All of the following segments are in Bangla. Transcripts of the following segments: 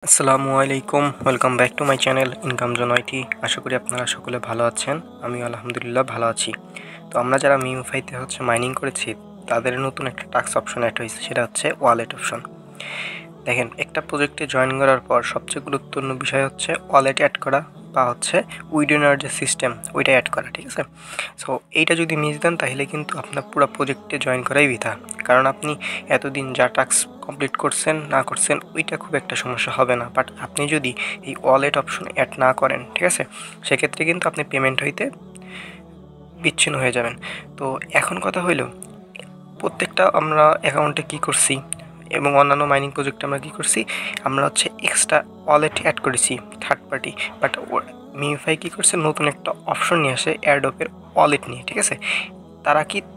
আসসালামু আলাইকুম, welcome back to my channel income zone IT. আশা করি আপনারা সকলে ভালো আছেন। আমি আলহামদুলিল্লাহ ভালো আছি। তো আমরা যারা মিউফাইতে মাইনিং করেছি তাদের নতুন একটা টাস্ক অপশন অ্যাড হয়েছে, সেটা হচ্ছে ওয়ালেট অপশন। দেখেন, একটা প্রজেক্টে জয়েন করার পর সবচেয়ে গুরুত্বপূর্ণ বিষয় হচ্ছে ওয়ালেট অ্যাড করা বা উইডোনার যে সিস্টেম ওইটা অ্যাড করা, ঠিক আছে। সো এইটা যদি মিস দেন তাহলে কিন্তু আপনার পুরো প্রজেক্টে জয়েন করাই বৃথা, কারণ আপনি এতদিন যা টাস্ক কমপ্লিট করছেন না করছেন ওইটা খুব একটা সমস্যা হবে না, বাট আপনি যদি এই ওয়ালেট অপশন অ্যাড না করেন, ঠিক আছে, সেক্ষেত্রে কিন্তু আপনি পেমেন্ট হইতে বিচ্ছিন্ন হয়ে যাবেন। তো এখন কথা হইল, প্রত্যেকটা আমরা অ্যাকাউন্টে কী করছি এবং অন্যান্য মাইনিং প্রজেক্টে আমরা কী করছি, আমরা এক্সট্রা ওয়ালেট অ্যাড করেছি থার্ড পার্টি, বাট মিউফাই কী করছে, নতুন একটা অপশন নিয়ে আসে এয়ারড্রপের ওয়ালেট নিয়ে, ঠিক আছে।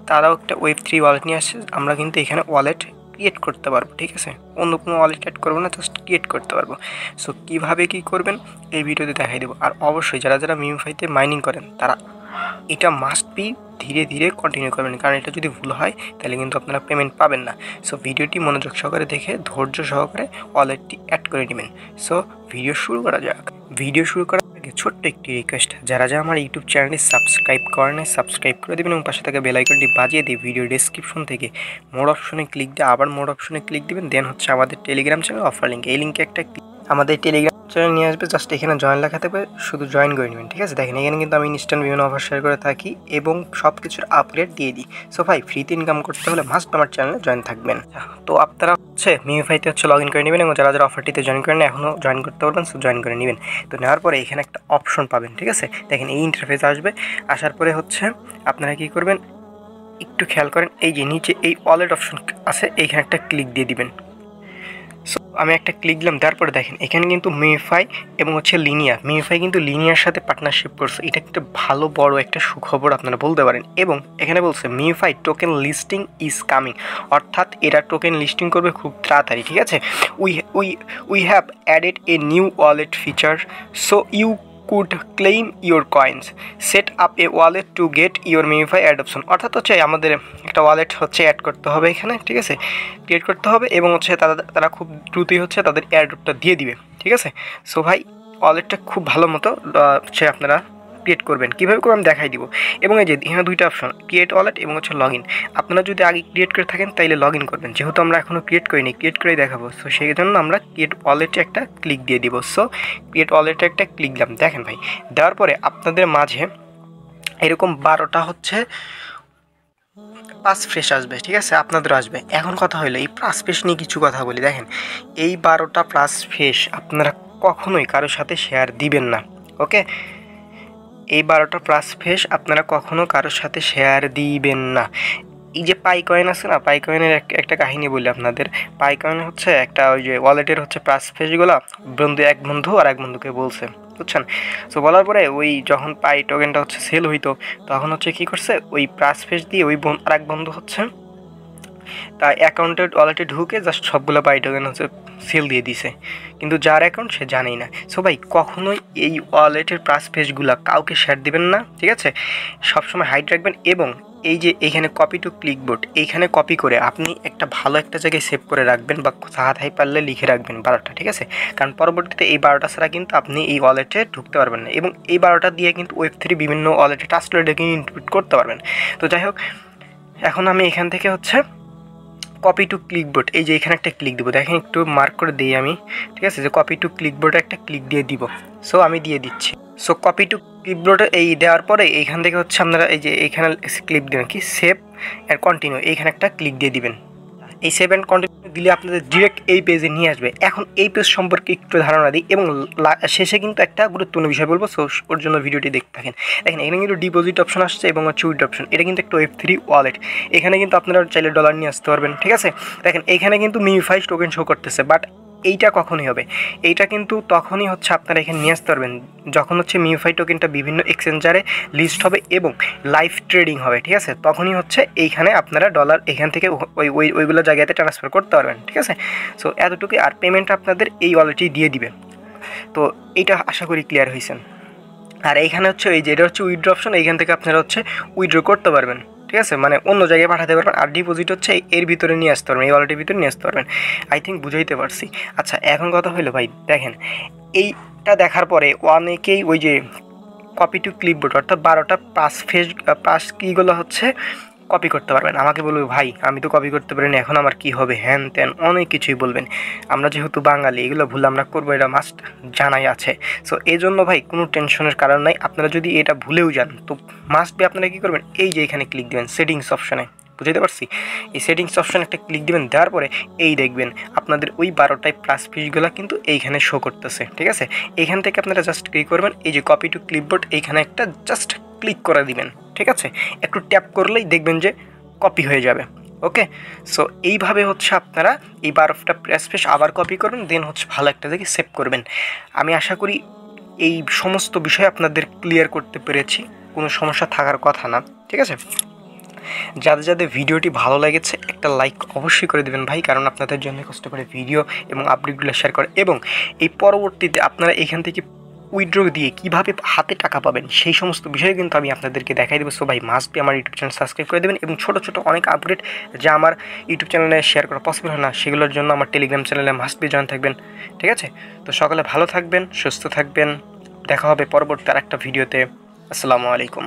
তারাও একটা Web3 ওয়ালেট নিয়ে আসছে। আমরা কিন্তু এখানে ওয়ালেট ক্রিয়েট করতে পারবো, ঠিক আছে। অন্য কোনো ওয়ালেট অ্যাড করবো না, জাস্ট ক্রিয়েট করতে পারবো। সো কীভাবে কী করবেন এই ভিডিওতে দেখাই দেবো। আর অবশ্যই যারা যারা মিউফাইতে মাইনিং করেন তারা এটা মাস্ট বি ধীরে ধীরে কন্টিনিউ করবেন, কারণ এটা যদি ভুল হয় তাহলে কিন্তু আপনারা পেমেন্ট পাবেন না। সো ভিডিওটি মনোযোগ সহকারে দেখে ধৈর্য সহকারে ওয়ালেটটি অ্যাড করে নেবেন। সো ভিডিও শুরু করা যাক। ভিডিও শুরু করার আগে ছোট্ট একটি রিকোয়েস্ট, যারা যারা আমার ইউটিউব চ্যানেলটি সাবস্ক্রাইব করেন সাবস্ক্রাইব করে দেবেন এবং পাশে থাকা বেল আইকনটি বাজিয়ে দিয়ে ভিডিও ডেসক্রিপশন থেকে মোর অপশনে ক্লিক দিয়ে আবার মোর অপশনে ক্লিক দিবেন। দেন আমাদের টেলিগ্রাম চ্যানেল অফার লিঙ্ক, এই লিঙ্কে একটা আমাদের টেলিগ্রাম চ্যানেল নিয়ে আসবে। জাস্ট এখানে জয়েন লেখা থাকবে, শুধু জয়েন করে নেবেন, ঠিক আছে। দেখেন, এখানে কিন্তু আমি ইনস্ট্যান্ট বিভিন্ন অফার শেয়ার করে থাকি এবং সব কিছুর আপডেট দিয়ে দিই। সো ভাই, ফ্রিতে ইনকাম করতে হলে মাস্ট আমার চ্যানেলে জয়েন থাকবেন। তো আপনারা মিউফাইতে লগ ইন করে নেবেন এবং যারা যারা অফারটিতে জয়েন করেন এখনও জয়েন করতে পারবেন, সো জয়েন করে নেবেন। তো নেওয়ার পরে এখানে একটা অপশন পাবেন, ঠিক আছে। দেখেন, এই ইন্টারফেস আসবে। আসার পরে আপনারা কী করবেন, একটু খেয়াল করেন, এই যে নিচে এই ওয়ালেট অপশন আছে, এইখানে একটা ক্লিক দিয়ে দিবেন। সো আমি একটা ক্লিক দিলাম, তারপরে দেখেন এখানে কিন্তু মিউফাই এবং মিউফাই কিন্তু লিনিয়ার সাথে পার্টনারশিপ করছে। এটা একটা ভালো বড় একটা সুখবর আপনারা বলতে পারেন। এবং এখানে বলছে Mufi token listing is coming, অর্থাৎ এরা টোকেন লিস্টিং করবে খুব তাড়াতাড়ি, ঠিক আছে। We we we have added a new wallet feature, so you could claim your coins, set up a wallet to get your Mufi adoption. অর্থাৎ আমাদের একটা ওয়ালেট অ্যাড করতে হবে এখানে, ঠিক আছে, ক্রিয়েট করতে হবে এবং তারা খুব দ্রুতই তাদের এয়ারড্রপটা দিয়ে দিবে, ঠিক আছে। সো ভাই, ওয়ালেটটা খুব ভালো মতো আপনারা ক্রিয়েট করবেন। কীভাবে করে আমি দেখাই দিব। এবং এই যে এখানে দুইটা অপশন, ক্রিয়েট ওয়ালেট এবং লগ ইন। আপনারা যদি আগে ক্রিয়েট করে থাকেন তাইলে লগ ইন করবেন, যেহেতু আমরা এখনও ক্রিয়েট করিনি, ক্রিয়েট করেই দেখাবো। সো সেই জন্য আমরা ক্রিয়েট ওয়ালেটে একটা ক্লিক দিয়ে দিব। সো ক্রিয়েট ওয়ালেটে একটা ক্লিক দিলাম। দেখেন ভাই, দেওয়ার পরে আপনাদের মাঝে এরকম 12টা পাস ফ্রেশ আসবে, ঠিক আছে, আপনাদের আসবে। এখন কথা হলো, এই প্লাস ফ্রেশ নিয়ে কিছু কথা বলি। দেখেন, এই 12টা প্লাস ফ্রেশ আপনারা কখনোই কারোর সাথে শেয়ার দিবেন না, ওকে। এই 12টা প্লাস ফ্রেশ আপনারা কখনো কারোর সাথে শেয়ার দিবেন না। এই যে পাই কয়েন আছে না, পাই কয়েনের একটা কাহিনী বলি আপনাদের। পাই কয়েন একটা ওই যে ওয়ালেটের প্লাস ফ্রেশগুলো এক বন্ধু আর এক বন্ধুকে বলছে, বুঝছেন। সো বলার পরে ওই যখন পাই টোকেনটা সেল হইতো, তখন কী করছে, ওই প্লাস ফ্রেশ দিয়ে ওই আর এক বন্ধু তাই অ্যাকাউন্টের ওয়ালেটে ঢুকে জাস্ট সবগুলো পাই টোকেন সেল দিয়ে দিছে, কিন্তু যার অ্যাকাউন্ট সে জানেই না। সো ভাই, কখনোই এই ওয়ালেটের প্লাস ফ্রেশগুলো কাউকে শেয়ার দিবেন না, ঠিক আছে। সবসময় হাইড রাখবেন এবং এই যে এইখানে কপি টু ক্লিকবোর্ড, এইখানে কপি করে আপনি একটা ভালো একটা জায়গায় সেভ করে রাখবেন বা হাতায় পারলে লিখে রাখবেন 12টা, ঠিক আছে। কারণ পরবর্তীতে এই 12টা ছাড়া কিন্তু আপনি এই ওয়ালেটে ঢুকতে পারবেন না এবং এই 12টা দিয়ে কিন্তু Web3 বিভিন্ন ওয়ালেটে ট্রাস্টলেটে ইনপুট করতে পারবেন। তো যাই হোক, এখন আমি এখান থেকে কপি টু ক্লিকবোর্ড, এই যে এখানে একটা ক্লিক দিব। দেখেন, একটু মার্ক করে দিই আমি, ঠিক আছে, যে কপি টু ক্লিকবোর্ডে একটা ক্লিক দিয়ে দিব। সো আমি দিয়ে দিচ্ছি। সো কপি টু ক্লিকবোর্ডে এই দেওয়ার পরে এইখান থেকে আপনারা এই যে এইখানে ক্লিক দেবেন কি সেভ অ্যান্ড কন্টিনিউ, এইখানে একটা ক্লিক দিয়ে দিবেন। এই সেভ অ্যান্ড কন্টিনিউ দিলে আপনাদের ডিরেক্ট এই পেজে নিয়ে আসবে। এখন এই পেজ সম্পর্কে একটু ধারণা দিই এবং শেষে কিন্তু একটা গুরুত্বপূর্ণ বিষয় বলবো। সো ওর জন্য ভিডিওটি দেখতে থাকেন। দেখেন, এখানে কিন্তু ডিপোজিট অপশন আসছে এবং উইথড্র অপশন। এটা কিন্তু একটা Web3 ওয়ালেট। এখানে কিন্তু আপনারা চাইলে ডলার নিয়ে আসতে পারবেন, ঠিক আছে। দেখেন, এখানে কিন্তু মিউফাই টোকেন শো করতেছে, বাট এইটা কখনই হবে, এইটা কিন্তু তখনই আপনারা এখানে নিয়ে আসতে পারবেন যখন মিউফাই টোকেনটা বিভিন্ন এক্সচেঞ্জারে লিস্ট হবে এবং লাইভ ট্রেডিং হবে, ঠিক আছে। তখনই এইখানে আপনারা ডলার এখান থেকে ওইগুলো জায়গাতে ট্রান্সফার করতে পারবেন, ঠিক আছে। সো এতটুকুই। আর পেমেন্ট আপনাদের এই ওয়ালেটেই দিয়ে দিবে। তো এইটা আশা করি ক্লিয়ার হয়েছেন। আর এইখানে এই যে এটা উইথড্র অপশন, এইখান থেকে আপনারা উইথড্র করতে পারবেন, ঠিক আছে, মানে অন্য জায়গায় পাঠাতে পারবেন। আর ডিপোজিট হচ্ছে এর ভিতরে নিয়ে আসতে পারবেন, এই ওয়ালেটের ভিতরে নিয়ে আসতে পারবেন। আই থিঙ্ক বুঝাইতে পারছি। আচ্ছা, এখন কথা হলো ভাই, দেখেন এইটা দেখার পরে অনেকেই ওই যে কপি টু ক্লিপবোর্ড অর্থাৎ 12টা পাস কীগুলো হচ্ছে কপি করতে পারবেন। আমাকে বলবে ভাই আমি তো কপি করতে পারিনি, এখন আমার কি হবে, হ্যান ত্যান অনেক কিছুই বলবেন। আমরা যেহেতু বাঙালি, এগুলো ভুল আমরা করবো, এটা মাস্ট জানাই আছে। সো এই জন্য ভাই কোনো টেনশনের কারণ নাই। আপনারা যদি এটা ভুলেও যান তো মাস্ট বি আপনারা কী করবেন, এই যে এখানে ক্লিক দেবেন সেটিংস অপশানে, বুঝতে পারছি, এই সেটিংস অপশানে একটা ক্লিক দেবেন, দেওয়ার পরে এই দেখবেন আপনাদের ওই 12টায় প্লাস ফিসগুলো কিন্তু এইখানে শো করতেছে। ঠিক আছে, এইখান থেকে আপনারা জাস্ট কী করবেন, এই যে কপি টু ক্লিপবোর্ড এইখানে একটা জাস্ট ক্লিক করে দিবেন। ঠিক আছে, একটু ট্যাপ করলেই দেখবেন যে কপি হয়ে যাবে। ওকে, সো এইভাবে হচ্ছে আপনারা এই 12টা প্লাস ফিস আবার কপি করবেন, দেন হচ্ছে ভালো একটা দেখে সেভ করবেন। আমি আশা করি এই সমস্ত বিষয় আপনাদের ক্লিয়ার করতে পেরেছি, কোনো সমস্যা থাকার কথা না। ঠিক আছে, যাদের যাদের ভিডিওটি ভালো লেগেছে একটা লাইক অবশ্যই করে দেবেন ভাই, কারণ আপনাদের জন্য কষ্ট করে ভিডিও এবং আপডেটগুলো শেয়ার করে। এবং এই পরবর্তীতে আপনারা এখান থেকে উইথড্র দিয়ে কীভাবে হাতে টাকা পাবেন সেই সমস্ত বিষয় কিন্তু আমি আপনাদেরকে দেখাই দেবো। সো ভাই মাস্ট বি আমার ইউটিউব চ্যানেল সাবস্ক্রাইব করে দেবেন, এবং ছোটো ছোটো অনেক আপডেট যা আমার ইউটিউব চ্যানেলে শেয়ার করা পসিবল হয় না, সেগুলোর জন্য আমার টেলিগ্রাম চ্যানেলে মাস্ট বি জয়েন থাকবেন। ঠিক আছে, তো সকালে ভালো থাকবেন, সুস্থ থাকবেন, দেখা হবে পরবর্তী আরেকটা ভিডিওতে। আসসালামু আলাইকুম।